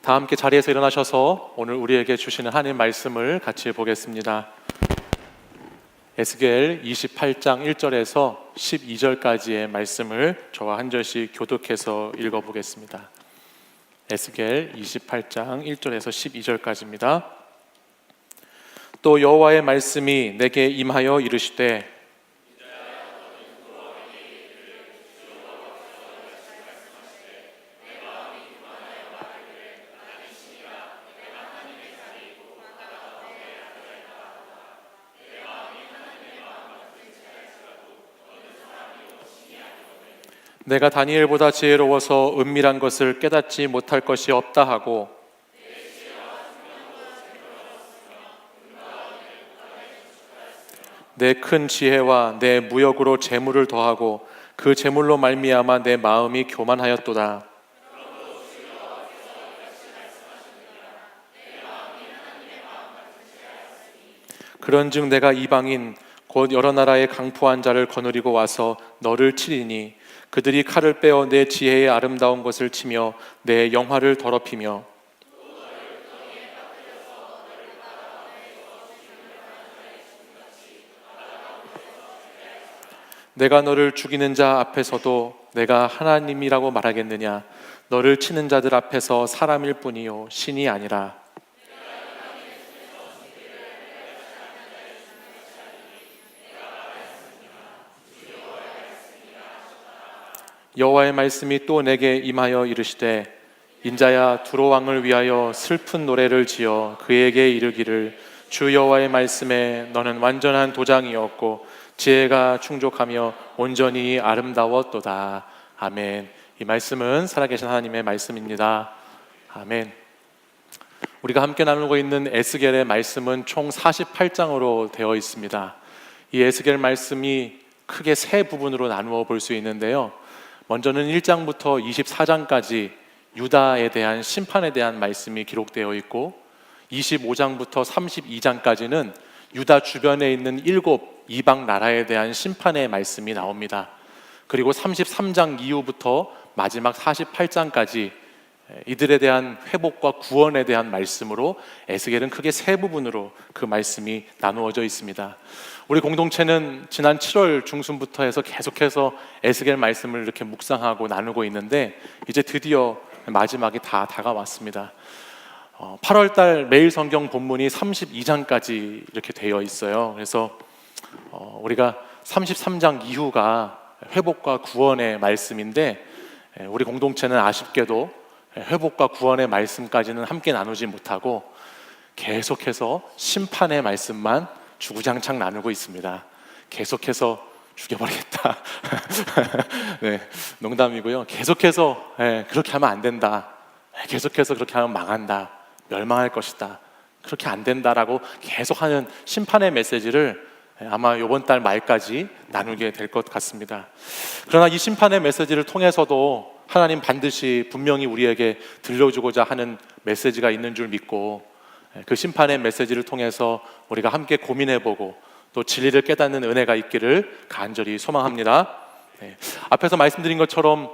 다 함께 자리에서 일어나셔서 오늘 우리에게 주시는 하나님 말씀을 같이 보겠습니다. 에스겔 28장 1절에서 12절까지의 말씀을 저와 한 절씩 교독해서 읽어보겠습니다. 에스겔 28장 1절에서 12절까지입니다. 또 여호와의 말씀이 내게 임하여 이르시되 내가 다니엘보다 지혜로워서 은밀한 것을 깨닫지 못할 것이 없다 하고 내 큰 지혜와 내 무역으로 재물을 더하고 그 재물로 말미암아 내 마음이 교만하였도다. 그런즉 내가 이방인 곧 여러 나라의 강포한 자를 거느리고 와서 너를 치리니 그들이 칼을 빼어 내 지혜의 아름다운 것을 치며 내 영화를 더럽히며 내가 너를 죽이는 자 앞에서도 내가 하나님이라고 말하겠느냐? 너를 치는 자들 앞에서 사람일 뿐이요 신이 아니라. 여호와의 말씀이 또 내게 임하여 이르시되 인자야 두로 왕을 위하여 슬픈 노래를 지어 그에게 이르기를 주 여호와의 말씀에 너는 완전한 도장이었고 지혜가 충족하며 온전히 아름다웠도다. 아멘. 이 말씀은 살아계신 하나님의 말씀입니다. 아멘. 우리가 함께 나누고 있는 에스겔의 말씀은 총 48장으로 되어 있습니다. 이 에스겔 말씀이 크게 세 부분으로 나누어 볼 수 있는데요. 먼저는 1장부터 24장까지 유다에 대한 심판에 대한 말씀이 기록되어 있고 25장부터 32장까지는 유다 주변에 있는 7 이방 나라에 대한 심판의 말씀이 나옵니다. 그리고 33장 이후부터 마지막 48장까지 이들에 대한 회복과 구원에 대한 말씀으로 에스겔은 크게 세 부분으로 그 말씀이 나누어져 있습니다. 우리 공동체는 지난 7월 중순부터 해서 계속해서 에스겔 말씀을 이렇게 묵상하고 나누고 있는데 이제 드디어 마지막이 다 다가왔습니다. 8월 달 매일 성경 본문이 32장까지 이렇게 되어 있어요. 그래서 우리가 33장 이후가 회복과 구원의 말씀인데 우리 공동체는 아쉽게도 회복과 구원의 말씀까지는 함께 나누지 못하고 계속해서 심판의 말씀만 주구장창 나누고 있습니다. 계속해서 죽여버리겠다. 네, 농담이고요. 계속해서 그렇게 하면 안 된다. 계속해서 그렇게 하면 망한다. 멸망할 것이다. 그렇게 안 된다라고 계속하는 심판의 메시지를 아마 이번 달 말까지 나누게 될 것 같습니다. 그러나 이 심판의 메시지를 통해서도 하나님 반드시 분명히 우리에게 들려주고자 하는 메시지가 있는 줄 믿고 그 심판의 메시지를 통해서 우리가 함께 고민해보고 또 진리를 깨닫는 은혜가 있기를 간절히 소망합니다. 앞에서 말씀드린 것처럼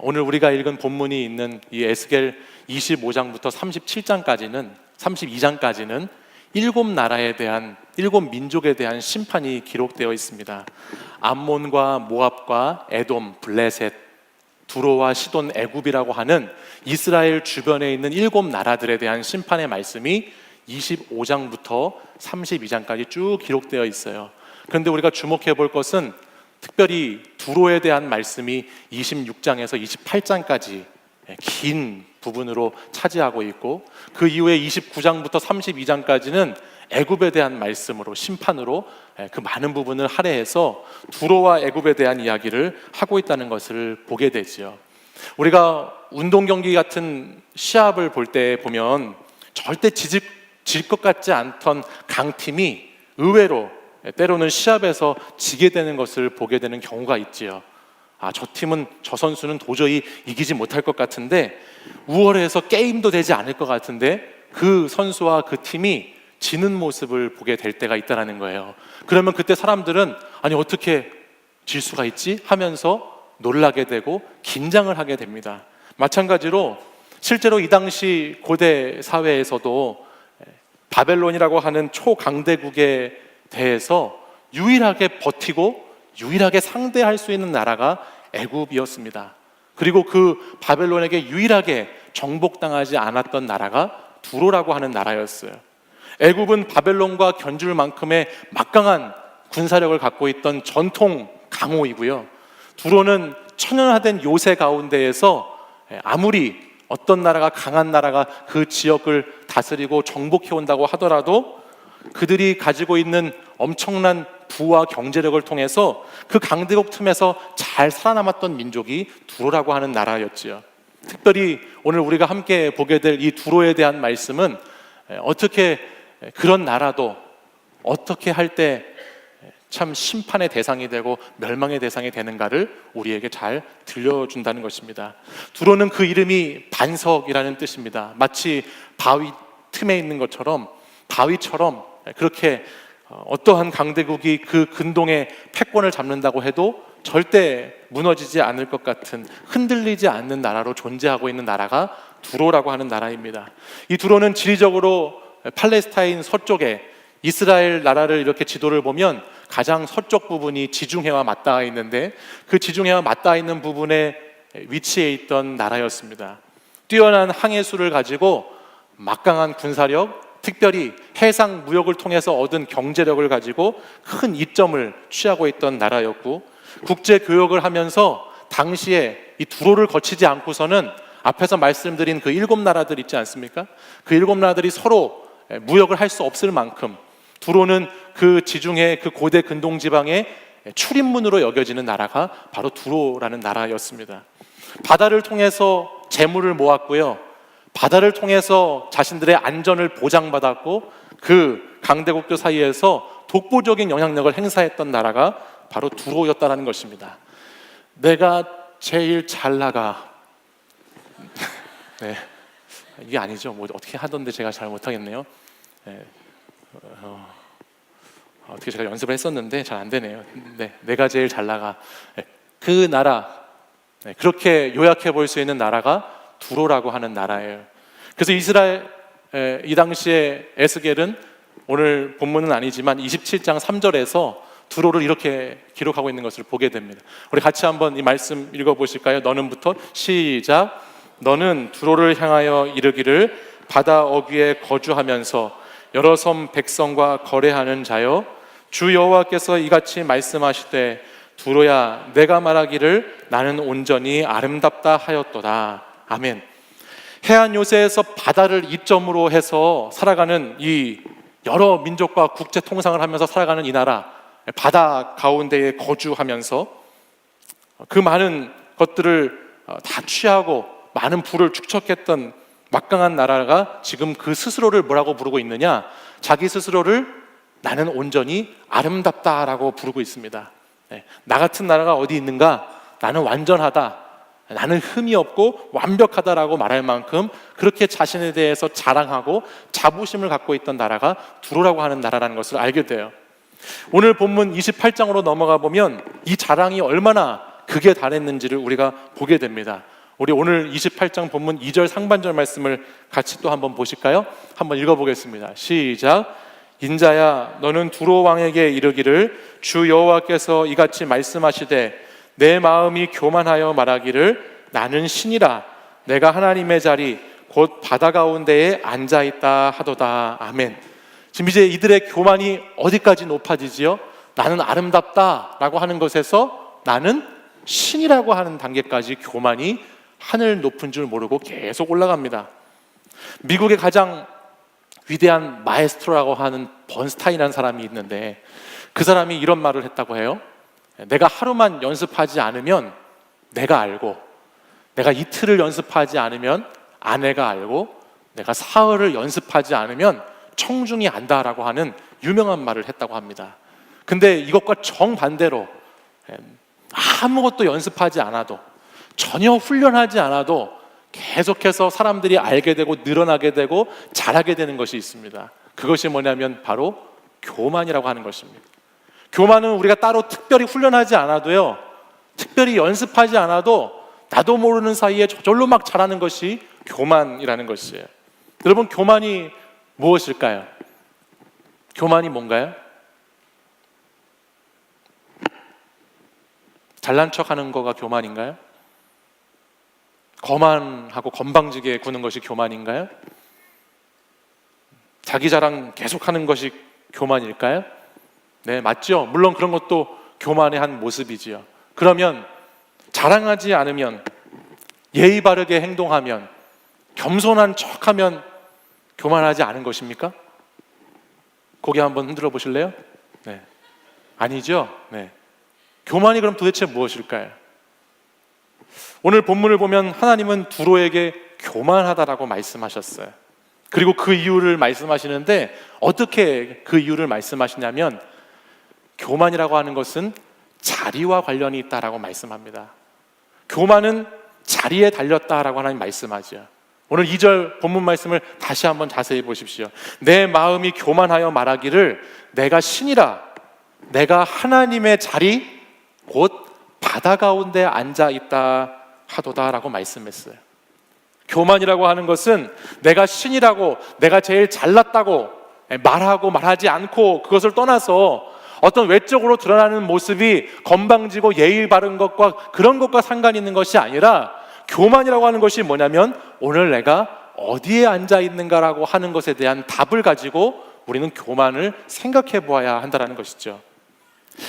오늘 우리가 읽은 본문이 있는 이 에스겔 25장부터 32장까지는 7 나라에 대한 7 민족에 대한 심판이 기록되어 있습니다. 암몬과 모압과 에돔, 블레셋, 두로와 시돈, 애굽이라고 하는 이스라엘 주변에 있는 7 나라들에 대한 심판의 말씀이 25장부터 32장까지 쭉 기록되어 있어요. 그런데 우리가 주목해 볼 것은 특별히 두로에 대한 말씀이 26장에서 28장까지 긴 부분으로 차지하고 있고 그 이후에 29장부터 32장까지는 애굽에 대한 말씀으로 심판으로 그 많은 부분을 할애해서 두로와 애굽에 대한 이야기를 하고 있다는 것을 보게 되지요. 우리가 운동 경기 같은 시합을 볼 때 보면 절대 질 것 같지 않던 강팀이 의외로 때로는 시합에서 지게 되는 것을 보게 되는 경우가 있지요. 저 팀은 저 선수는 도저히 이기지 못할 것 같은데 우월해서 게임도 되지 않을 것 같은데 그 선수와 그 팀이 지는 모습을 보게 될 때가 있다는 거예요. 그러면 그때 사람들은 아니 어떻게 질 수가 있지? 하면서 놀라게 되고 긴장을 하게 됩니다. 마찬가지로 실제로 이 당시 고대 사회에서도 바벨론이라고 하는 초강대국에 대해서 유일하게 버티고 유일하게 상대할 수 있는 나라가 애굽이었습니다. 그리고 그 바벨론에게 유일하게 정복당하지 않았던 나라가 두로라고 하는 나라였어요. 애굽은 바벨론과 견줄 만큼의 막강한 군사력을 갖고 있던 전통 강호이고요. 두로는 천연화된 요새 가운데에서 아무리 어떤 나라가 강한 나라가 그 지역을 다스리고 정복해 온다고 하더라도 그들이 가지고 있는 엄청난 부와 경제력을 통해서 그 강대국 틈에서 잘 살아남았던 민족이 두로라고 하는 나라였지요. 특별히 오늘 우리가 함께 보게 될 이 두로에 대한 말씀은 어떻게 그런 나라도 어떻게 할 때 참 심판의 대상이 되고 멸망의 대상이 되는가를 우리에게 잘 들려준다는 것입니다. 두로는 그 이름이 반석이라는 뜻입니다. 마치 바위 틈에 있는 것처럼, 바위처럼 그렇게 어떠한 강대국이 그 근동의 패권을 잡는다고 해도 절대 무너지지 않을 것 같은, 흔들리지 않는 나라로 존재하고 있는 나라가 두로라고 하는 나라입니다. 이 두로는 지리적으로 팔레스타인 서쪽에 이스라엘 나라를 이렇게 지도를 보면 가장 서쪽 부분이 지중해와 맞닿아 있는데 그 지중해와 맞닿아 있는 부분에 위치해 있던 나라였습니다. 뛰어난 항해수를 가지고 막강한 군사력, 특별히 해상 무역을 통해서 얻은 경제력을 가지고 큰 이점을 취하고 있던 나라였고, 국제 교역을 하면서 당시에 이 두로를 거치지 않고서는 앞에서 말씀드린 그 7나라들 있지 않습니까? 그 7나라들이 서로 무역을 할 수 없을 만큼 두로는 그 지중해 그 고대 근동 지방의 출입문으로 여겨지는 나라가 바로 두로라는 나라였습니다. 바다를 통해서 재물을 모았고요. 바다를 통해서 자신들의 안전을 보장받았고 그 강대국들 사이에서 독보적인 영향력을 행사했던 나라가 바로 두로였다는 것입니다. 내가 제일 잘 나가. 네, 이게 아니죠. 뭐 어떻게 하던데 제가 잘 못하겠네요. 네. 어떻게 제가 연습을 했었는데 잘 안 되네요. 네, 내가 제일 잘 나가. 네, 그 나라, 네, 그렇게 요약해 볼 수 있는 나라가 두로라고 하는 나라예요. 그래서 이스라엘 이 당시에 에스겔은 오늘 본문은 아니지만 27장 3절에서 두로를 이렇게 기록하고 있는 것을 보게 됩니다. 우리 같이 한번 이 말씀 읽어보실까요? 너는부터 시작. 너는 두로를 향하여 이르기를 바다 어귀에 거주하면서 여러 섬 백성과 거래하는 자여, 주 여호와께서 이같이 말씀하시되 두로야 내가 말하기를 나는 온전히 아름답다 하였도다. 아멘. 해안 요새에서 바다를 이점으로 해서 살아가는 이 여러 민족과 국제 통상을 하면서 살아가는 이 나라, 바다 가운데에 거주하면서 그 많은 것들을 다 취하고 많은 부를 축적했던 막강한 나라가 지금 그 스스로를 뭐라고 부르고 있느냐? 자기 스스로를 나는 온전히 아름답다라고 부르고 있습니다. 나 같은 나라가 어디 있는가? 나는 완전하다, 나는 흠이 없고 완벽하다라고 말할 만큼 그렇게 자신에 대해서 자랑하고 자부심을 갖고 있던 나라가 두로라고 하는 나라라는 것을 알게 돼요. 오늘 본문 28장으로 넘어가 보면 이 자랑이 얼마나 극에 달했는지를 우리가 보게 됩니다. 우리 오늘 28장 본문 2절 상반절 말씀을 같이 또 한번 보실까요? 한번 읽어보겠습니다. 시작. 인자야 너는 두로 왕에게 이르기를 주 여호와께서 이같이 말씀하시되 내 마음이 교만하여 말하기를 나는 신이라 내가 하나님의 자리 곧 바다 가운데에 앉아있다 하도다. 아멘. 지금 이제 이들의 교만이 어디까지 높아지지요? 나는 아름답다라고 하는 것에서 나는 신이라고 하는 단계까지 교만이 하늘 높은 줄 모르고 계속 올라갑니다. 미국의 가장 위대한 마에스트로라고 하는 번스타인이라는 사람이 있는데 그 사람이 이런 말을 했다고 해요. 내가 하루만 연습하지 않으면 내가 알고, 내가 이틀을 연습하지 않으면 아내가 알고, 내가 사흘을 연습하지 않으면 청중이 안다라고 하는 유명한 말을 했다고 합니다. 근데 이것과 정반대로 아무것도 연습하지 않아도, 전혀 훈련하지 않아도 계속해서 사람들이 알게 되고 늘어나게 되고 잘하게 되는 것이 있습니다. 그것이 뭐냐면 바로 교만이라고 하는 것입니다. 교만은 우리가 따로 특별히 훈련하지 않아도요, 특별히 연습하지 않아도 나도 모르는 사이에 저절로 막 자라는 것이 교만이라는 것이에요. 여러분, 교만이 무엇일까요? 교만이 뭔가요? 잘난 척하는 거가 교만인가요? 거만하고 건방지게 구는 것이 교만인가요? 자기 자랑 계속하는 것이 교만일까요? 네, 맞죠? 물론 그런 것도 교만의 한 모습이지요. 그러면 자랑하지 않으면, 예의 바르게 행동하면, 겸손한 척하면 교만하지 않은 것입니까? 고개 한번 흔들어 보실래요? 네, 아니죠? 네. 교만이 그럼 도대체 무엇일까요? 오늘 본문을 보면 하나님은 두로에게 교만하다라고 말씀하셨어요. 그리고 그 이유를 말씀하시는데, 어떻게 그 이유를 말씀하시냐면, 교만이라고 하는 것은 자리와 관련이 있다라고 말씀합니다. 교만은 자리에 달렸다라고 하나님 말씀하죠. 오늘 2절 본문 말씀을 다시 한번 자세히 보십시오. 내 마음이 교만하여 말하기를 내가 신이라, 내가 하나님의 자리 곧 바다 가운데 앉아 있다 하도다라고 말씀했어요. 교만이라고 하는 것은 내가 신이라고, 내가 제일 잘났다고 말하고 말하지 않고, 그것을 떠나서 어떤 외적으로 드러나는 모습이 건방지고 예의 바른 것과 그런 것과 상관이 있는 것이 아니라, 교만이라고 하는 것이 뭐냐면 오늘 내가 어디에 앉아 있는가라고 하는 것에 대한 답을 가지고 우리는 교만을 생각해 보아야 한다는 것이죠.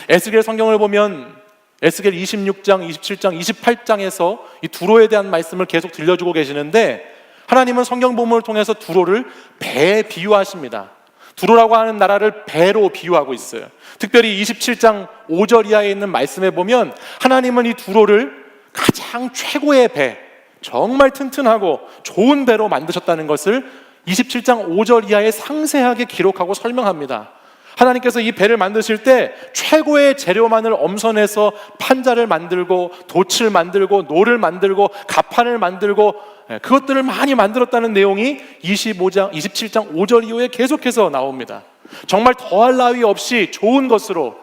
에스겔 성경을 보면 에스겔 26장, 27장, 28장에서 이 두로에 대한 말씀을 계속 들려주고 계시는데, 하나님은 성경 본문을 통해서 두로를 배에 비유하십니다. 두로라고 하는 나라를 배로 비유하고 있어요. 특별히 27장 5절 이하에 있는 말씀에 보면 하나님은 이 두로를 가장 최고의 배, 정말 튼튼하고 좋은 배로 만드셨다는 것을 27장 5절 이하에 상세하게 기록하고 설명합니다. 하나님께서 이 배를 만드실 때 최고의 재료만을 엄선해서 판자를 만들고 돛을 만들고 노를 만들고 갑판을 만들고 그것들을 많이 만들었다는 내용이 27장 5절 이후에 계속해서 나옵니다. 정말 더할 나위 없이 좋은 것으로,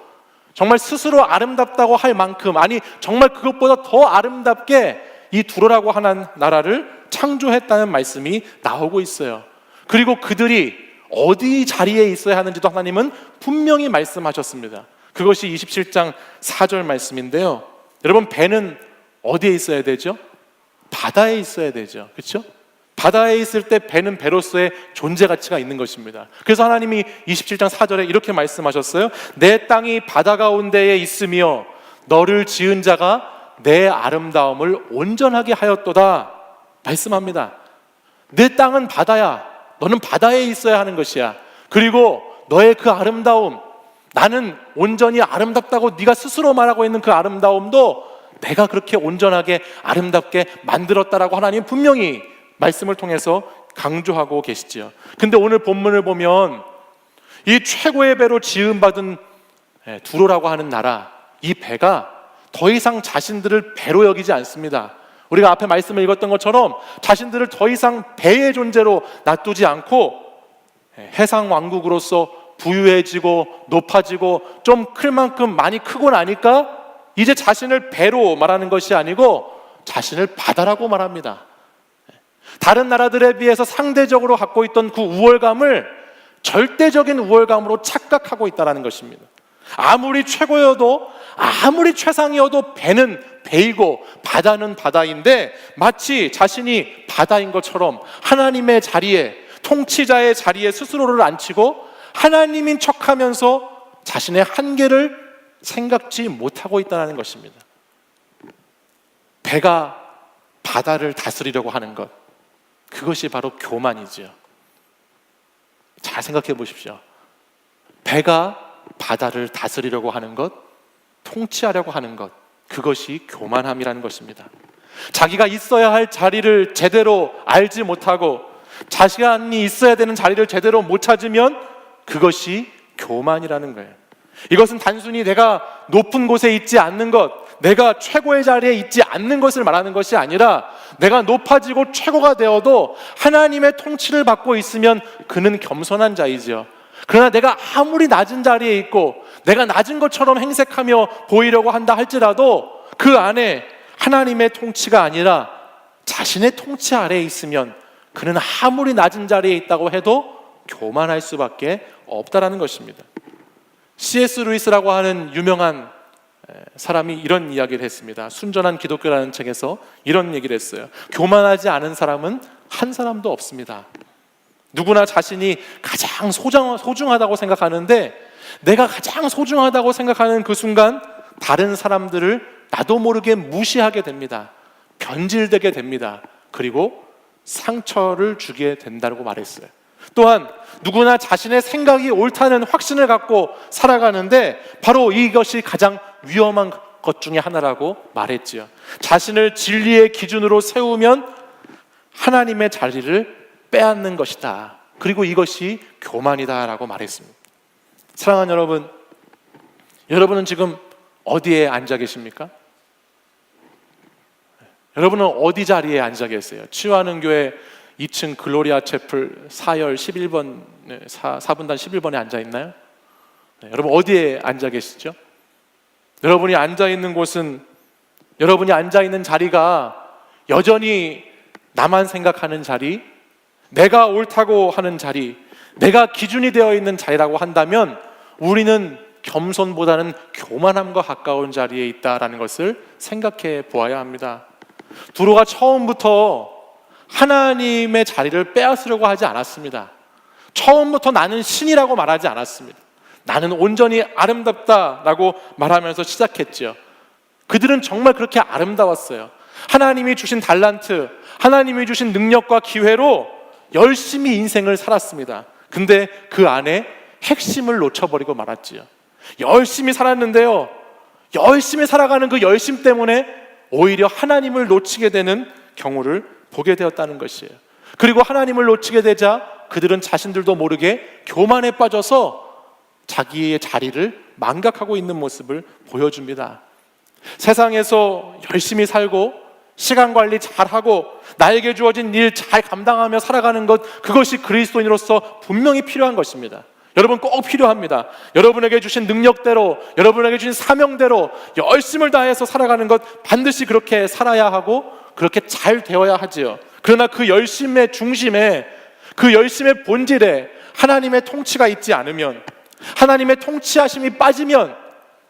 정말 스스로 아름답다고 할 만큼, 아니 정말 그것보다 더 아름답게 이 두로라고 하는 나라를 창조했다는 말씀이 나오고 있어요. 그리고 그들이 어디 자리에 있어야 하는지도 하나님은 분명히 말씀하셨습니다. 그것이 27장 4절 말씀인데요. 여러분, 배는 어디에 있어야 되죠? 바다에 있어야 되죠. 그렇죠? 바다에 있을 때 배는 배로서의 존재 가치가 있는 것입니다. 그래서 하나님이 27장 4절에 이렇게 말씀하셨어요. 내 땅이 바다 가운데에 있으며 너를 지은 자가 내 아름다움을 온전하게 하였도다 말씀합니다. 내 땅은 바다야. 너는 바다에 있어야 하는 것이야. 그리고 너의 그 아름다움, 나는 온전히 아름답다고 네가 스스로 말하고 있는 그 아름다움도 내가 그렇게 온전하게 아름답게 만들었다라고 하나님 분명히 말씀을 통해서 강조하고 계시죠. 근데 오늘 본문을 보면 이 최고의 배로 지음받은 두로라고 하는 나라, 이 배가 더 이상 자신들을 배로 여기지 않습니다. 우리가 앞에 말씀을 읽었던 것처럼 자신들을 더 이상 배의 존재로 놔두지 않고 해상 왕국으로서 부유해지고 높아지고 좀 클 만큼 많이 크고 나니까 이제 자신을 배로 말하는 것이 아니고 자신을 바다라고 말합니다. 다른 나라들에 비해서 상대적으로 갖고 있던 그 우월감을 절대적인 우월감으로 착각하고 있다는 것입니다. 아무리 최고여도, 아무리 최상이어도 배는 배이고 바다는 바다인데, 마치 자신이 바다인 것처럼 하나님의 자리에, 통치자의 자리에 스스로를 앉히고 하나님인 척하면서 자신의 한계를 생각지 못하고 있다는 것입니다. 배가 바다를 다스리려고 하는 것, 그것이 바로 교만이지요. 잘 생각해 보십시오. 배가 바다를 다스리려고 하는 것, 통치하려고 하는 것, 그것이 교만함이라는 것입니다. 자기가 있어야 할 자리를 제대로 알지 못하고 자신이 있어야 되는 자리를 제대로 못 찾으면 그것이 교만이라는 거예요. 이것은 단순히 내가 높은 곳에 있지 않는 것, 내가 최고의 자리에 있지 않는 것을 말하는 것이 아니라, 내가 높아지고 최고가 되어도 하나님의 통치를 받고 있으면 그는 겸손한 자이죠. 그러나 내가 아무리 낮은 자리에 있고 내가 낮은 것처럼 행색하며 보이려고 한다 할지라도 그 안에 하나님의 통치가 아니라 자신의 통치 아래에 있으면 그는 아무리 낮은 자리에 있다고 해도 교만할 수밖에 없다라는 것입니다. C.S. 루이스라고 하는 유명한 사람이 이런 이야기를 했습니다. 순전한 기독교라는 책에서 이런 얘기를 했어요. 교만하지 않은 사람은 한 사람도 없습니다. 누구나 자신이 가장 소중하다고 생각하는데, 내가 가장 소중하다고 생각하는 그 순간 다른 사람들을 나도 모르게 무시하게 됩니다. 변질되게 됩니다. 그리고 상처를 주게 된다고 말했어요. 또한 누구나 자신의 생각이 옳다는 확신을 갖고 살아가는데 바로 이것이 가장 위험한 것 중에 하나라고 말했지요. 자신을 진리의 기준으로 세우면 하나님의 자리를 빼앗는 것이다. 그리고 이것이 교만이다라고 말했습니다. 사랑하는 여러분, 여러분은 지금 어디에 앉아 계십니까? 여러분은 어디 자리에 앉아 계세요? 치유하는 교회 2층 글로리아 채플 4열 11번 4분단 11번에 앉아 있나요? 여러분 어디에 앉아 계시죠? 여러분이 앉아 있는 곳은, 여러분이 앉아 있는 자리가 여전히 나만 생각하는 자리, 내가 옳다고 하는 자리, 내가 기준이 되어 있는 자리라고 한다면 우리는 겸손보다는 교만함과 가까운 자리에 있다라는 것을 생각해 보아야 합니다. 두로가 처음부터 하나님의 자리를 빼앗으려고 하지 않았습니다. 처음부터 나는 신이라고 말하지 않았습니다. 나는 온전히 아름답다라고 말하면서 시작했죠. 그들은 정말 그렇게 아름다웠어요. 하나님이 주신 달란트, 하나님이 주신 능력과 기회로 열심히 인생을 살았습니다. 근데 그 안에 핵심을 놓쳐버리고 말았지요. 열심히 살았는데요, 열심히 살아가는 그 열심 때문에 오히려 하나님을 놓치게 되는 경우를 보게 되었다는 것이에요. 그리고 하나님을 놓치게 되자 그들은 자신들도 모르게 교만에 빠져서 자기의 자리를 망각하고 있는 모습을 보여줍니다. 세상에서 열심히 살고 시간 관리 잘하고 나에게 주어진 일 잘 감당하며 살아가는 것, 그것이 그리스도인으로서 분명히 필요한 것입니다. 여러분 꼭 필요합니다. 여러분에게 주신 능력대로, 여러분에게 주신 사명대로 열심을 다해서 살아가는 것, 반드시 그렇게 살아야 하고 그렇게 잘 되어야 하지요. 그러나 그 열심의 중심에, 그 열심의 본질에 하나님의 통치가 있지 않으면, 하나님의 통치하심이 빠지면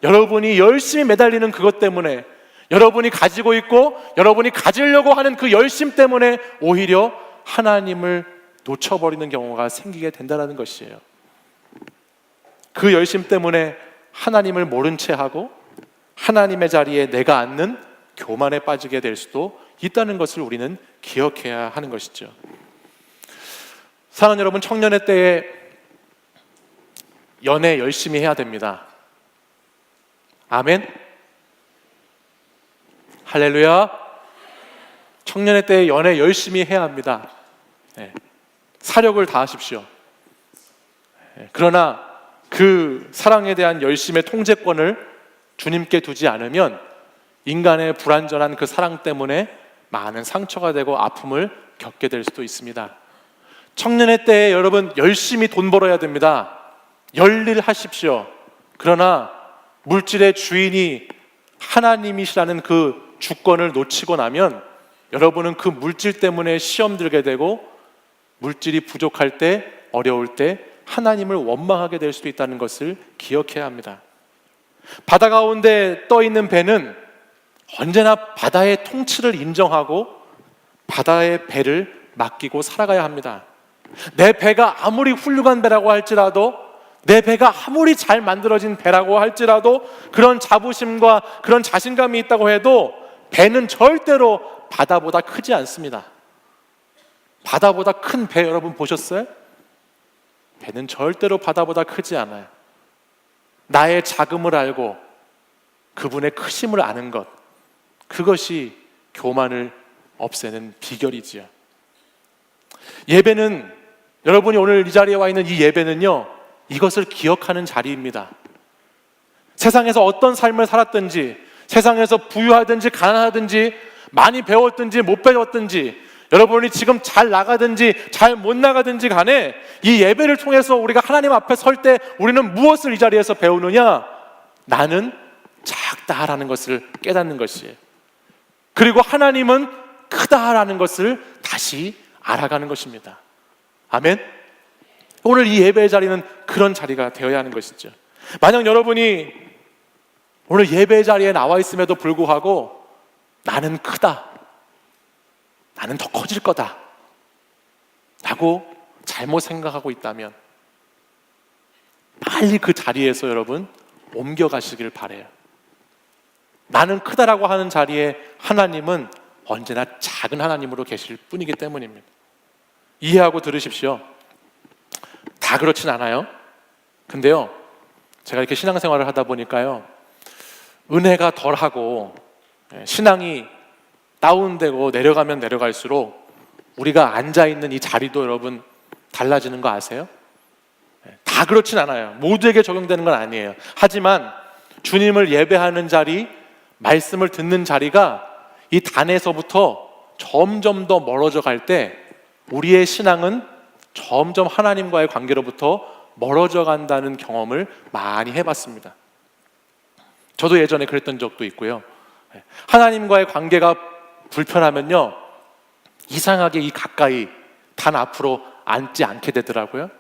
여러분이 열심히 매달리는 그것 때문에, 여러분이 가지고 있고 여러분이 가지려고 하는 그 열심 때문에 오히려 하나님을 놓쳐버리는 경우가 생기게 된다는 것이에요. 그 열심 때문에 하나님을 모른 채 하고 하나님의 자리에 내가 앉는 교만에 빠지게 될 수도 있다는 것을 우리는 기억해야 하는 것이죠. 사랑하는 여러분, 청년의 때에 연애 열심히 해야 됩니다. 아멘. 할렐루야. 청년의 때에 연애 열심히 해야 합니다. 사력을 다하십시오. 그러나 그 사랑에 대한 열심의 통제권을 주님께 두지 않으면 인간의 불완전한 그 사랑 때문에 많은 상처가 되고 아픔을 겪게 될 수도 있습니다. 청년의 때에 여러분 열심히 돈 벌어야 됩니다. 열일 하십시오. 그러나 물질의 주인이 하나님이시라는 그 주권을 놓치고 나면 여러분은 그 물질 때문에 시험 들게 되고 물질이 부족할 때, 어려울 때 하나님을 원망하게 될 수도 있다는 것을 기억해야 합니다. 바다 가운데 떠 있는 배는 언제나 바다의 통치를 인정하고 바다의 배를 맡기고 살아가야 합니다. 내 배가 아무리 훌륭한 배라고 할지라도, 내 배가 아무리 잘 만들어진 배라고 할지라도 그런 자부심과 그런 자신감이 있다고 해도 배는 절대로 바다보다 크지 않습니다. 바다보다 큰 배 여러분 보셨어요? 배는 절대로 바다보다 크지 않아요. 나의 작음을 알고 그분의 크심을 아는 것, 그것이 교만을 없애는 비결이지요. 예배는, 여러분이 오늘 이 자리에 와 있는 이 예배는요, 이것을 기억하는 자리입니다. 세상에서 어떤 삶을 살았든지, 세상에서 부유하든지 가난하든지, 많이 배웠든지 못 배웠든지, 여러분이 지금 잘 나가든지 잘 못 나가든지 간에 이 예배를 통해서 우리가 하나님 앞에 설 때 우리는 무엇을 이 자리에서 배우느냐? 나는 작다라는 것을 깨닫는 것이에요. 그리고 하나님은 크다라는 것을 다시 알아가는 것입니다. 아멘. 오늘 이 예배의 자리는 그런 자리가 되어야 하는 것이죠. 만약 여러분이 오늘 예배의 자리에 나와 있음에도 불구하고 나는 크다, 나는 더 커질 거다 라고 잘못 생각하고 있다면 빨리 그 자리에서 여러분 옮겨가시길 바라요. 나는 크다라고 하는 자리에 하나님은 언제나 작은 하나님으로 계실 뿐이기 때문입니다. 이해하고 들으십시오. 다 그렇진 않아요. 근데요, 제가 이렇게 신앙생활을 하다 보니까요, 은혜가 덜하고 신앙이 다운되고 내려가면 내려갈수록 우리가 앉아있는 이 자리도 여러분 달라지는 거 아세요? 다 그렇진 않아요. 모두에게 적용되는 건 아니에요. 하지만 주님을 예배하는 자리, 말씀을 듣는 자리가 이 단에서부터 점점 더 멀어져 갈 때 우리의 신앙은 점점 하나님과의 관계로부터 멀어져 간다는 경험을 많이 해봤습니다. 저도 예전에 그랬던 적도 있고요. 하나님과의 관계가 불편하면요, 이상하게 이 가까이 단 앞으로 앉지 않게 되더라고요.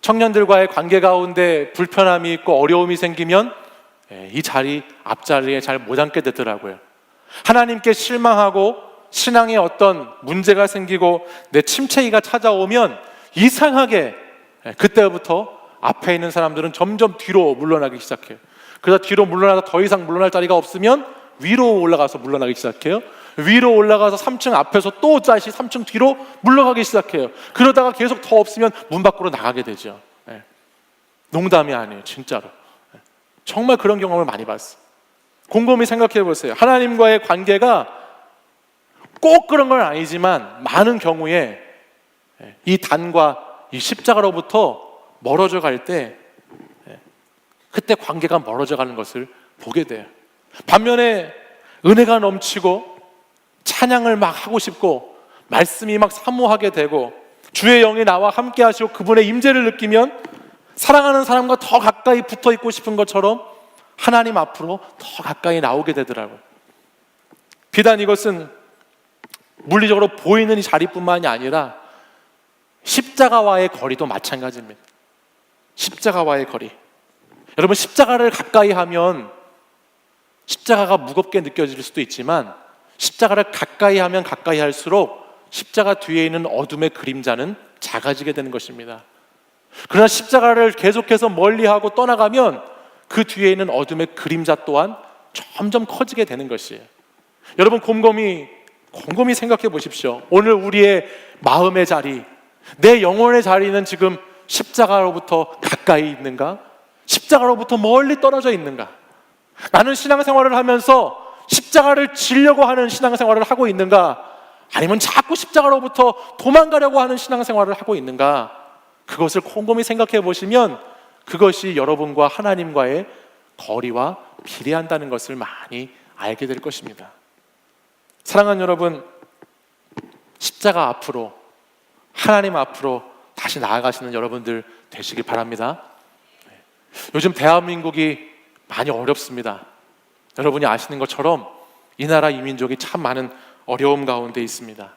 청년들과의 관계 가운데 불편함이 있고 어려움이 생기면 이 자리, 앞자리에 잘 못 앉게 되더라고요. 하나님께 실망하고 신앙에 어떤 문제가 생기고 내 침체기가 찾아오면 이상하게 그때부터 앞에 있는 사람들은 점점 뒤로 물러나기 시작해요. 그러다 뒤로 물러나서 더 이상 물러날 자리가 없으면 위로 올라가서 물러나기 시작해요. 위로 올라가서 3층 앞에서 또 다시 3층 뒤로 물러가기 시작해요. 그러다가 계속 더 없으면 문 밖으로 나가게 되죠. 농담이 아니에요, 진짜로. 정말 그런 경험을 많이 봤어요. 곰곰이 생각해 보세요. 하나님과의 관계가 꼭 그런 건 아니지만 많은 경우에 이 단과 이 십자가로부터 멀어져 갈 때 그때 관계가 멀어져 가는 것을 보게 돼요. 반면에 은혜가 넘치고 찬양을 막 하고 싶고 말씀이 막 사모하게 되고 주의 영이 나와 함께 하시고 그분의 임재를 느끼면 사랑하는 사람과 더 가까이 붙어 있고 싶은 것처럼 하나님 앞으로 더 가까이 나오게 되더라고요. 비단 이것은 물리적으로 보이는 이 자리뿐만이 아니라 십자가와의 거리도 마찬가지입니다. 십자가와의 거리. 여러분, 십자가를 가까이 하면 십자가가 무겁게 느껴질 수도 있지만 십자가를 가까이 하면 가까이 할수록 십자가 뒤에 있는 어둠의 그림자는 작아지게 되는 것입니다. 그러나 십자가를 계속해서 멀리하고 떠나가면 그 뒤에 있는 어둠의 그림자 또한 점점 커지게 되는 것이에요. 여러분, 곰곰이 생각해 보십시오. 오늘 우리의 마음의 자리, 내 영혼의 자리는 지금 십자가로부터 가까이 있는가? 십자가로부터 멀리 떨어져 있는가? 나는 신앙생활을 하면서 십자가를 지려고 하는 신앙생활을 하고 있는가? 아니면 자꾸 십자가로부터 도망가려고 하는 신앙생활을 하고 있는가? 그것을 곰곰이 생각해 보시면 그것이 여러분과 하나님과의 거리와 비례한다는 것을 많이 알게 될 것입니다. 사랑하는 여러분, 십자가 앞으로, 하나님 앞으로 다시 나아가시는 여러분들 되시길 바랍니다. 요즘 대한민국이 많이 어렵습니다. 여러분이 아시는 것처럼 이 나라 이 민족이 참 많은 어려움 가운데 있습니다.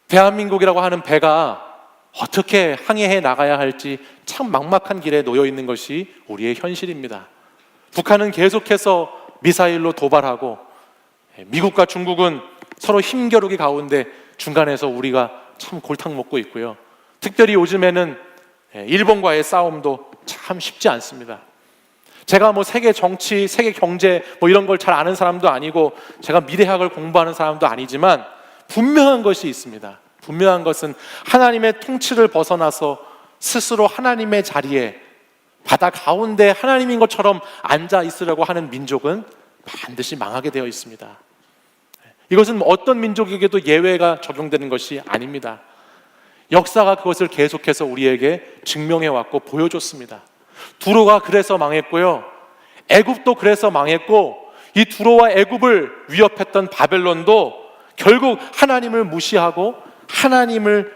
대한민국이라고 하는 배가 어떻게 항해해 나가야 할지 참 막막한 길에 놓여 있는 것이 우리의 현실입니다. 북한은 계속해서 미사일로 도발하고 미국과 중국은 서로 힘겨루기 가운데 중간에서 우리가 참 골탕 먹고 있고요. 특별히 요즘에는 일본과의 싸움도 참 쉽지 않습니다. 제가 뭐 세계 정치, 세계 경제 뭐 이런 걸 잘 아는 사람도 아니고 제가 미래학을 공부하는 사람도 아니지만 분명한 것이 있습니다. 분명한 것은 하나님의 통치를 벗어나서 스스로 하나님의 자리에 바다 가운데 하나님인 것처럼 앉아 있으려고 하는 민족은 반드시 망하게 되어 있습니다. 이것은 어떤 민족에게도 예외가 적용되는 것이 아닙니다. 역사가 그것을 계속해서 우리에게 증명해 왔고 보여줬습니다. 두로가 그래서 망했고요, 애굽도 그래서 망했고, 이 두로와 애굽을 위협했던 바벨론도 결국 하나님을 무시하고 하나님을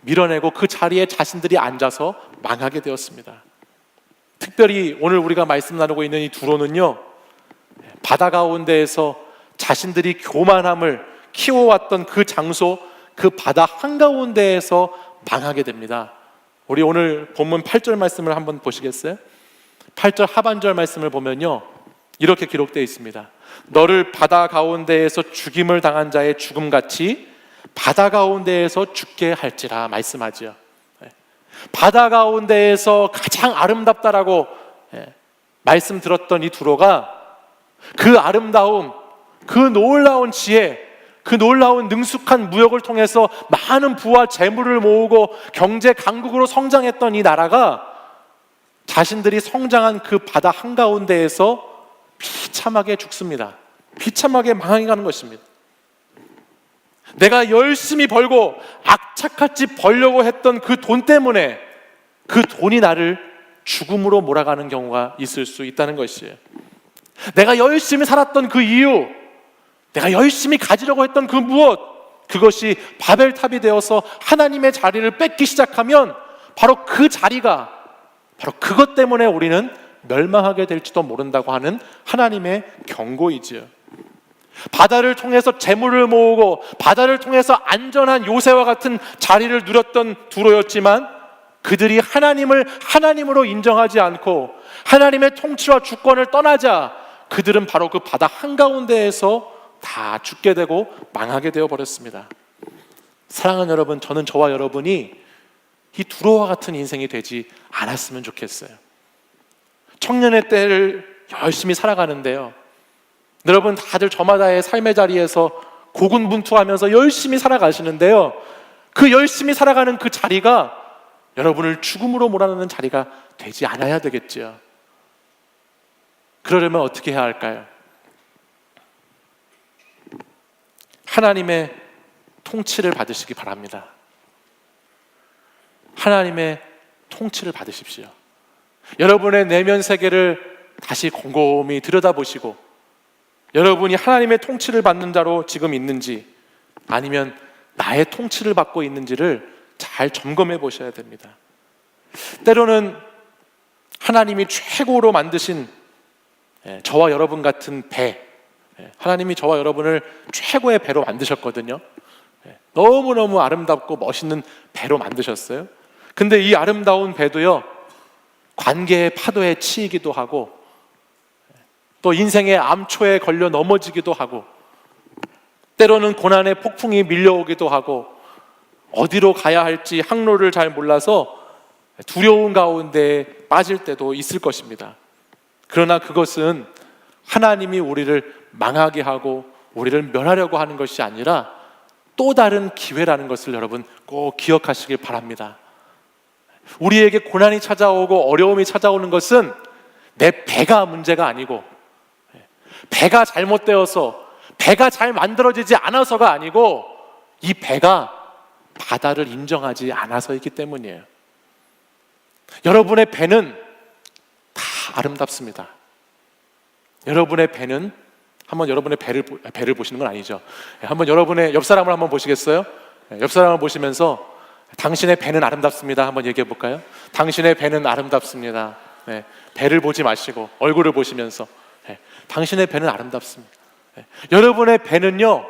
밀어내고 그 자리에 자신들이 앉아서 망하게 되었습니다. 특별히 오늘 우리가 말씀 나누고 있는 이 두로는요, 바다 가운데에서 자신들이 교만함을 키워왔던 그 장소, 그 바다 한가운데에서 망하게 됩니다. 우리 오늘 본문 8절 말씀을 한번 보시겠어요? 8절 하반절 말씀을 보면요, 이렇게 기록되어 있습니다. 너를 바다 가운데에서 죽임을 당한 자의 죽음같이 바다 가운데에서 죽게 할지라 말씀하지요. 바다 가운데에서 가장 아름답다라고 말씀 들었던 이 두로가 그 아름다움, 그 놀라운 지혜, 그 놀라운 능숙한 무역을 통해서 많은 부와 재물을 모으고 경제 강국으로 성장했던 이 나라가 자신들이 성장한 그 바다 한가운데에서 비참하게 죽습니다. 비참하게 망해가는 것입니다. 내가 열심히 벌고 악착같이 벌려고 했던 그 돈 때문에 그 돈이 나를 죽음으로 몰아가는 경우가 있을 수 있다는 것이에요. 내가 열심히 살았던 그 이유, 내가 열심히 가지려고 했던 그 무엇, 그것이 바벨탑이 되어서 하나님의 자리를 뺏기 시작하면 바로 그 자리가, 바로 그것 때문에 우리는 멸망하게 될지도 모른다고 하는 하나님의 경고이지요. 바다를 통해서 재물을 모으고 바다를 통해서 안전한 요새와 같은 자리를 누렸던 두로였지만 그들이 하나님을 하나님으로 인정하지 않고 하나님의 통치와 주권을 떠나자 그들은 바로 그 바다 한가운데에서 다 죽게 되고 망하게 되어 버렸습니다. 사랑하는 여러분, 저는 저와 여러분이 이 두로와 같은 인생이 되지 않았으면 좋겠어요. 청년의 때를 열심히 살아가는데요, 여러분 다들 저마다의 삶의 자리에서 고군분투하면서 열심히 살아가시는데요, 그 열심히 살아가는 그 자리가 여러분을 죽음으로 몰아넣는 자리가 되지 않아야 되겠죠. 그러려면 어떻게 해야 할까요? 하나님의 통치를 받으시기 바랍니다. 하나님의 통치를 받으십시오. 여러분의 내면 세계를 다시 곰곰이 들여다보시고 여러분이 하나님의 통치를 받는 자로 지금 있는지 아니면 나의 통치를 받고 있는지를 잘 점검해 보셔야 됩니다. 때로는 하나님이 최고로 만드신 저와 여러분 같은 배, 하나님이 저와 여러분을 최고의 배로 만드셨거든요. 너무너무 아름답고 멋있는 배로 만드셨어요. 근데 이 아름다운 배도요, 관계의 파도에 치이기도 하고 또 인생의 암초에 걸려 넘어지기도 하고 때로는 고난의 폭풍이 밀려오기도 하고 어디로 가야 할지 항로를 잘 몰라서 두려운 가운데 빠질 때도 있을 것입니다. 그러나 그것은 하나님이 우리를 망하게 하고 우리를 멸하려고 하는 것이 아니라 또 다른 기회라는 것을 여러분 꼭 기억하시길 바랍니다. 우리에게 고난이 찾아오고 어려움이 찾아오는 것은 내 배가 문제가 아니고 배가 잘못되어서 배가 잘 만들어지지 않아서가 아니고 이 배가 바다를 인정하지 않아서이기 때문이에요. 여러분의 배는 다 아름답습니다. 여러분의 배는 한번 여러분의 배를 보시는 건 아니죠. 한번 여러분의 옆 사람을 한번 보시겠어요? 옆 사람을 보시면서 당신의 배는 아름답습니다. 한번 얘기해 볼까요? 당신의 배는 아름답습니다. 네, 배를 보지 마시고 얼굴을 보시면서 당신의 배는 아름답습니다. 여러분의 배는요,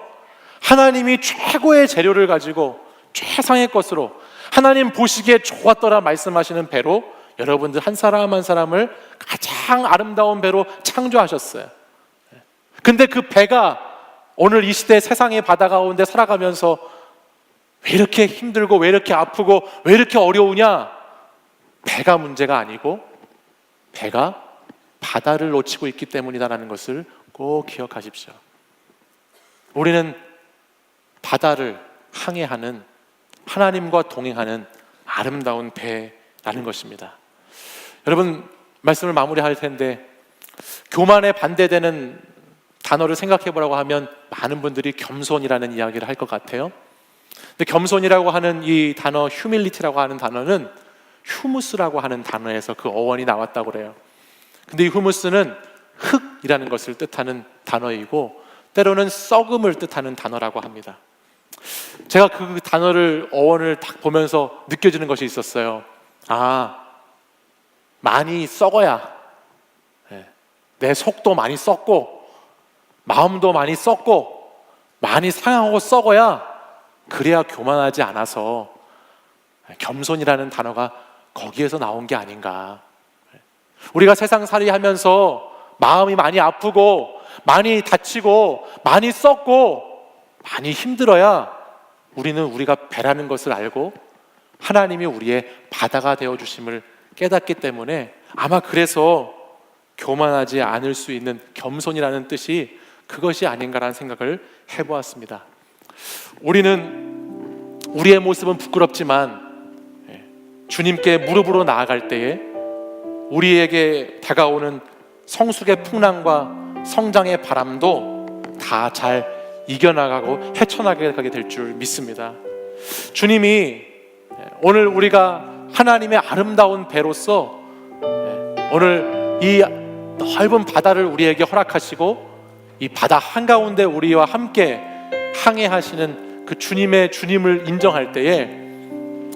하나님이 최고의 재료를 가지고 최상의 것으로 하나님 보시기에 좋았더라 말씀하시는 배로 여러분들 한 사람 한 사람을 가장 아름다운 배로 창조하셨어요. 근데 그 배가 오늘 이 시대 세상의 바다 가운데 살아가면서 왜 이렇게 힘들고 왜 이렇게 아프고 왜 이렇게 어려우냐? 배가 문제가 아니고 배가 바다를 놓치고 있기 때문이다라는 것을 꼭 기억하십시오. 우리는 바다를 항해하는 하나님과 동행하는 아름다운 배라는 것입니다. 여러분, 말씀을 마무리할 텐데 교만에 반대되는 단어를 생각해 보라고 하면 많은 분들이 겸손이라는 이야기를 할 것 같아요. 근데 겸손이라고 하는 이 단어, 휴밀리티라고 하는 단어는 휴무스라고 하는 단어에서 그 어원이 나왔다고 그래요. 근데 이 휴무스는 흙이라는 것을 뜻하는 단어이고 때로는 썩음을 뜻하는 단어라고 합니다. 제가 그 단어를 어원을 딱 보면서 느껴지는 것이 있었어요. 아, 많이 썩어야 내 속도 많이 썩고 마음도 많이 썩고 많이 상하고 썩어야, 그래야 교만하지 않아서 겸손이라는 단어가 거기에서 나온 게 아닌가. 우리가 세상살이 하면서 마음이 많이 아프고 많이 다치고 많이 썩고 많이 힘들어야 우리는 우리가 배라는 것을 알고 하나님이 우리의 바다가 되어주심을 깨닫기 때문에, 아마 그래서 교만하지 않을 수 있는 겸손이라는 뜻이 그것이 아닌가라는 생각을 해보았습니다. 우리는 우리의 모습은 부끄럽지만 주님께 무릎으로 나아갈 때에 우리에게 다가오는 성숙의 풍랑과 성장의 바람도 다 잘 이겨나가고 헤쳐나가게 될 줄 믿습니다. 주님이 오늘 우리가 하나님의 아름다운 배로서 오늘 이 넓은 바다를 우리에게 허락하시고 이 바다 한가운데 우리와 함께 항해하시는 그 주님을 인정할 때에,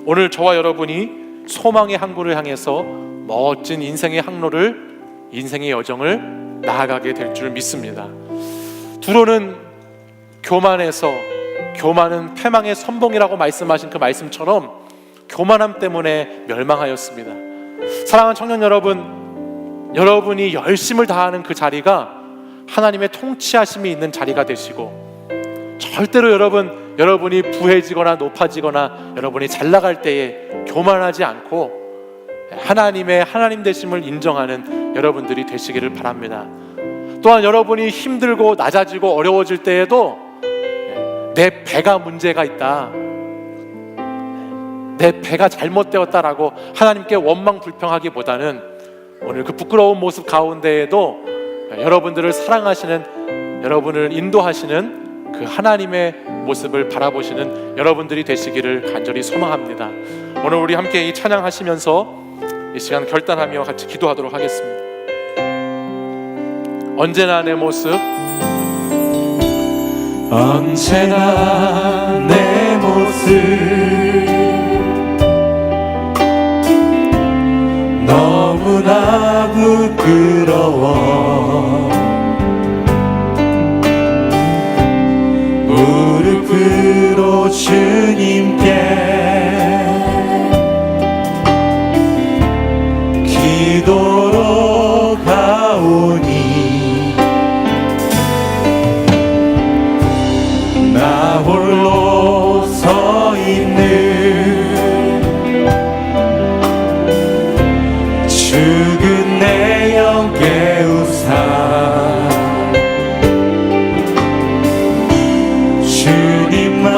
오늘 저와 여러분이 소망의 항구를 향해서 멋진 인생의 항로를, 인생의 여정을 나아가게 될 줄 믿습니다. 두로는 교만은 패망의 선봉이라고 말씀하신 그 말씀처럼 교만함 때문에 멸망하였습니다. 사랑하는 청년 여러분, 여러분이 열심을 다하는 그 자리가 하나님의 통치하심이 있는 자리가 되시고, 절대로 여러분이 부해지거나 높아지거나 여러분이 잘 나갈 때에 교만하지 않고 하나님 되심을 인정하는 여러분들이 되시기를 바랍니다. 또한 여러분이 힘들고 낮아지고 어려워질 때에도 내 배가 문제가 있다, 내 배가 잘못되었다라고 하나님께 원망 불평하기보다는 오늘 그 부끄러운 모습 가운데에도 여러분들을 사랑하시는, 여러분을 인도하시는 그 하나님의 모습을 바라보시는 여러분들이 되시기를 간절히 소망합니다. 오늘 우리 함께 이 찬양하시면서 이 시간 결단하며 같이 기도하도록 하겠습니다. 언제나 내 모습, 언제나 내 모습 너무나 부끄러워. 무릎으로 주님께 기도로 가오니 나 홀로 서 있는 죽은 내 영 깨우사 주님만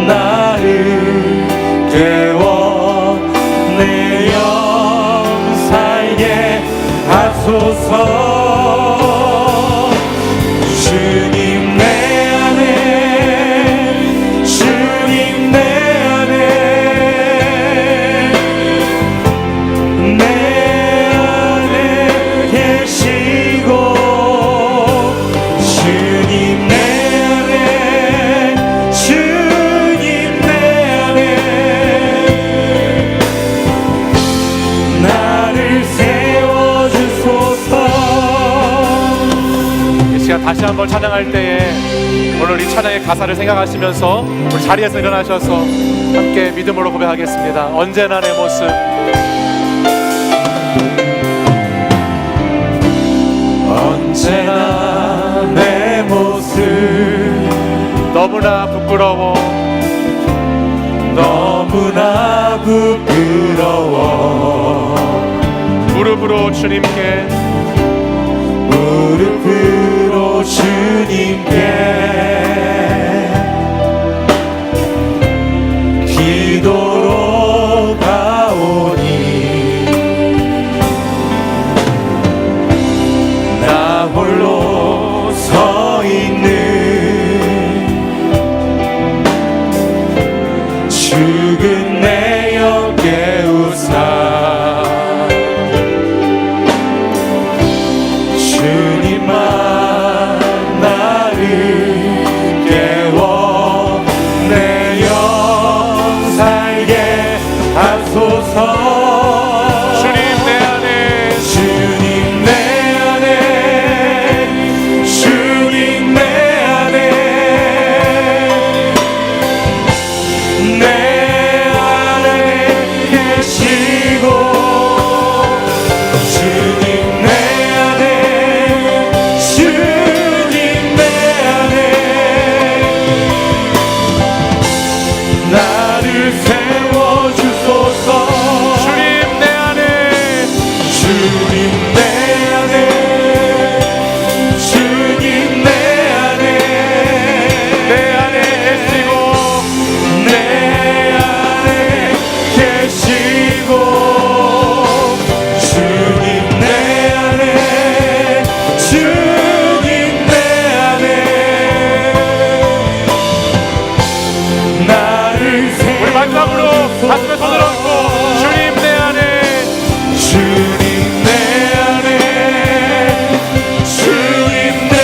나를 깨워 내 영 살게 하소서. 주님 내 안에, 주님 내 안에, 내 안에 계시고 주님 내 안에, 주님 내 안에 나를 세워주소서. 이 시간 다시 한번 찬양할 때에 오늘 이 찬양의 가사를 생각하시면서 우리 자리에서 일어나셔서 함께 믿음으로 고백하겠습니다. 언제나 내 모습, 언제나 내 모습 너무나 부끄러워, 너무나 부끄러워. 무릎으로 주님께 무릎으로 주님께 기도로 가오니 나 홀로 서 있는 죽은 내 영 깨우사 주님만 나를 깨워 내 영 살게 하소서. 주님 내 안에, 주님 내 안에, 주님 세워주소서. 주님 내 안에 주님 내 안에 주님 내 안에 계시고 내 안에 계시고 주님 내 안에 주님 내 안에 나를 우리 마지막으로 가슴에 손을 얹고 주님 내 안에 주님 내 안에 주님 내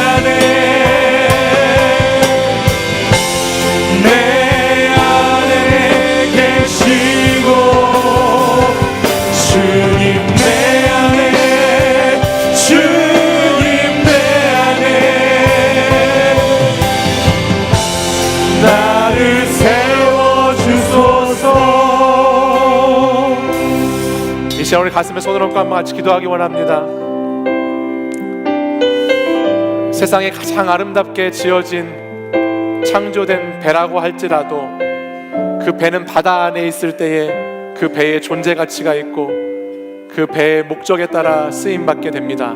안에 내 안에 계시고 주님 내 안에 주님 내 안에 나를 세워주소서. 이 시간 우리 가슴에 손을 얹고 한번 같이 기도하기 원합니다. 세상에 가장 아름답게 지어진 창조된 배라고 할지라도 그 배는 바다 안에 있을 때에 그 배의 존재 가치가 있고 그 배의 목적에 따라 쓰임받게 됩니다.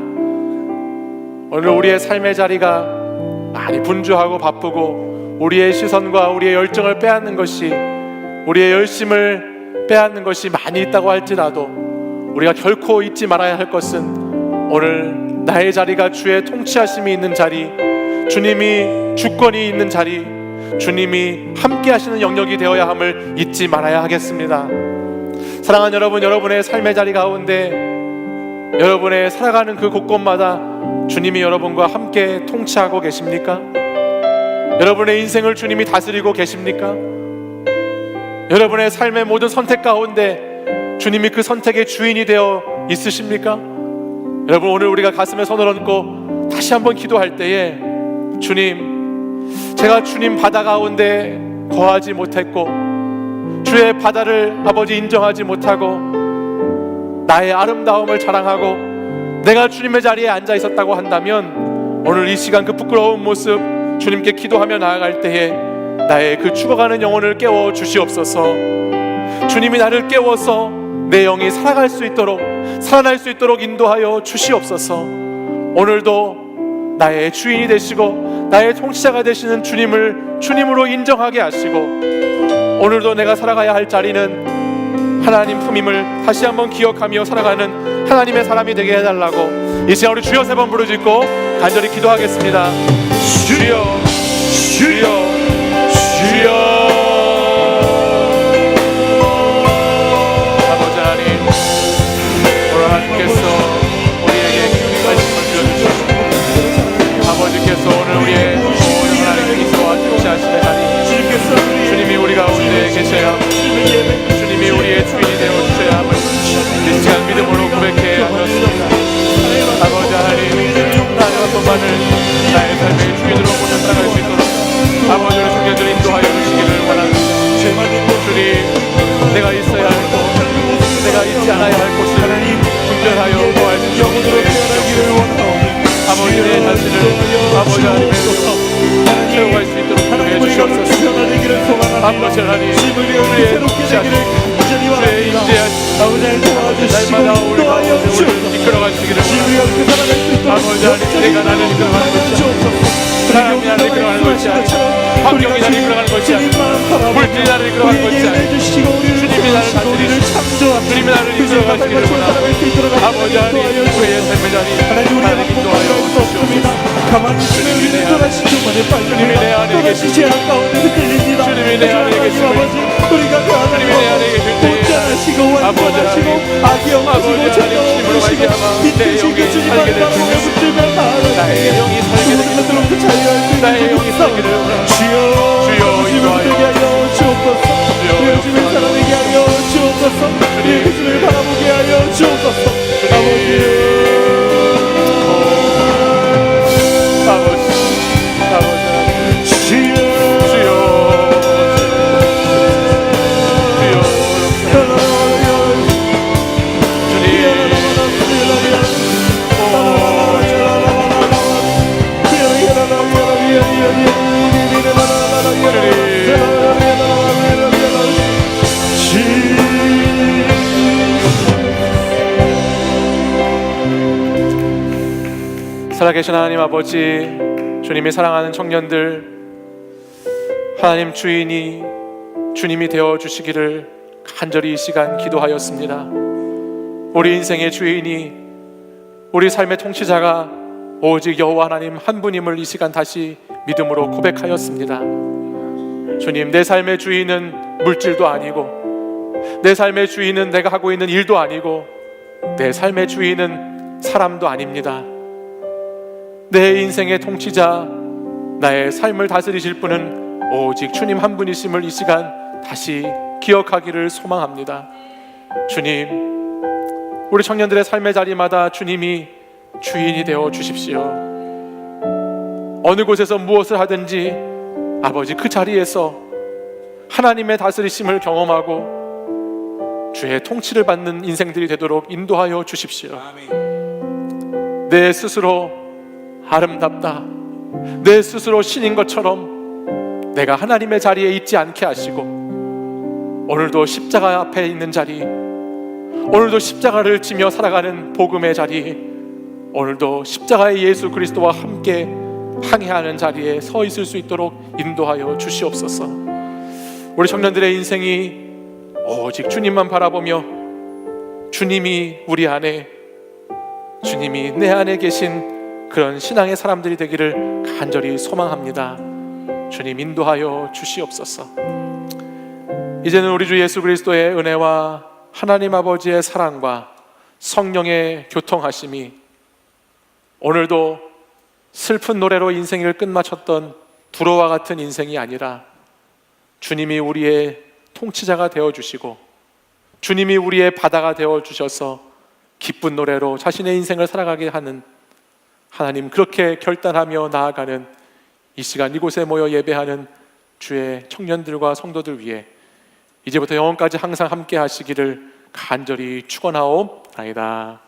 오늘 우리의 삶의 자리가 많이 분주하고 바쁘고 우리의 시선과 우리의 열정을 빼앗는 것이, 우리의 열심을 빼앗는 것이 많이 있다고 할지라도 우리가 결코 잊지 말아야 할 것은 오늘 나의 자리가 주의 통치하심이 있는 자리, 주님이 주권이 있는 자리, 주님이 함께 하시는 영역이 되어야 함을 잊지 말아야 하겠습니다. 사랑하는 여러분, 여러분의 삶의 자리 가운데 여러분의 살아가는 그 곳곳마다 주님이 여러분과 함께 통치하고 계십니까? 여러분의 인생을 주님이 다스리고 계십니까? 여러분의 삶의 모든 선택 가운데 주님이 그 선택의 주인이 되어 있으십니까? 여러분, 오늘 우리가 가슴에 손을 얹고 다시 한번 기도할 때에 주님, 제가 주님 바다 가운데 거하지 못했고 주의 바다를 아버지 인정하지 못하고 나의 아름다움을 자랑하고 내가 주님의 자리에 앉아 있었다고 한다면 오늘 이 시간 그 부끄러운 모습 주님께 기도하며 나아갈 때에 나의 그 죽어가는 영혼을 깨워 주시옵소서. 주님이 나를 깨워서 내 영이 살아갈 수 있도록, 살아날 수 있도록 인도하여 주시옵소서. 오늘도 나의 주인이 되시고 나의 통치자가 되시는 주님을 주님으로 인정하게 하시고 오늘도 내가 살아가야 할 자리는 하나님 품임을 다시 한번 기억하며 살아가는 하나님의 사람이 되게 해달라고 이 시간 우리 주여 3번 부르짖고 간절히 기도하겠습니다. 주여, 주여, 주여. 아버지 하나님, 오늘 하나님께서 우리에게 기운의 말씀을 주셔주시고 아버지께서 오늘 우리의 모든 하나님의 기도와 통치하시는 자리 주님이 우리 가운데 계셔야 하고 주님이 우리의 주인이 되어주셔야 함을 이 시간 믿음으로 고백해 하셨습니다. 아버지 하나님, 하나님만을 나의 삶의 주인으로 모셔 살아갈 수 있도록 아버지를 숨겨주는 인도하여 주시기를 원합니다. 주님, 내가 있어야 할 곳, 내가 있지 않아야 할 곳을 분별하여 구할 수 있도록 아버지 내 자신을 아버지 하나님의 채워갈 수 있도록 해 주시옵소서. 아버지 하나님, 우리의 통치하심, 주의 인재하심 날마다 우리 가운데 우리를 이끌어가시기를 원합니다. 아버지 하나님, 내가 나를 이끌어가는 것이 아니라 사람이 나를 이끌어가는 것이 아니라 환경이 나를 이끌어가는 것이 아니라 물질이 나를 이끌어가는 것이 아니라 주님이 나를 다스리시고 주님이 나를 이끌어가시기를 원합니다. 아버지 하나님, 우리의 삶의 자리 하나님 인도하여 주시옵소서. 주님이 내 안에 계시니 주님이 내 안에 계시니 주님이 내 안에 계실 때에 아버지 하나님, 주님으로 말미암아 내 영이 살게 될 수 있습니다. 나의 영이 살게 되기를 나의 영이 살기를 원합니다. 주여 인도하여 주옵소서. 주여 주님의 사랑하게 하여 주옵소서. 주님의 주를 바라보게 하여 주옵소서. 아버지 주여 주님 살아계신 하나님 아버지, 주님이 사랑하는 청년들, 하나님 주인이 주님이 되어주시기를 간절히 이 시간 기도하였습니다. 우리 인생의 주인이, 우리 삶의 통치자가 오직 여호와 하나님 한 분임을 이 시간 다시 믿음으로 고백하였습니다. 주님, 내 삶의 주인은 물질도 아니고, 내 삶의 주인은 내가 하고 있는 일도 아니고, 내 삶의 주인은 사람도 아닙니다. 내 인생의 통치자, 나의 삶을 다스리실 분은 오직 주님 한 분이심을 이 시간 다시 기억하기를 소망합니다. 주님, 우리 청년들의 삶의 자리마다 주님이 주인이 되어 주십시오. 어느 곳에서 무엇을 하든지 아버지 그 자리에서 하나님의 다스리심을 경험하고 주의 통치를 받는 인생들이 되도록 인도하여 주십시오. 내 스스로 아름답다, 내 스스로 신인 것처럼 내가 하나님의 자리에 있지 않게 하시고, 오늘도 십자가 앞에 있는 자리, 오늘도 십자가를 지며 살아가는 복음의 자리, 오늘도 십자가의 예수 그리스도와 함께 항해하는 자리에 서 있을 수 있도록 인도하여 주시옵소서. 우리 청년들의 인생이 오직 주님만 바라보며 주님이 우리 안에, 주님이 내 안에 계신 그런 신앙의 사람들이 되기를 간절히 소망합니다. 주님 인도하여 주시옵소서. 이제는 우리 주 예수 그리스도의 은혜와 하나님 아버지의 사랑과 성령의 교통하심이 오늘도 슬픈 노래로 인생을 끝마쳤던 두로와 같은 인생이 아니라 주님이 우리의 통치자가 되어주시고 주님이 우리의 바다가 되어주셔서 기쁜 노래로 자신의 인생을 살아가게 하는 하나님, 그렇게 결단하며 나아가는 이 시간 이곳에 모여 예배하는 주의 청년들과 성도들 위해 이제부터 영원까지 항상 함께 하시기를 간절히 축원하옵나이다.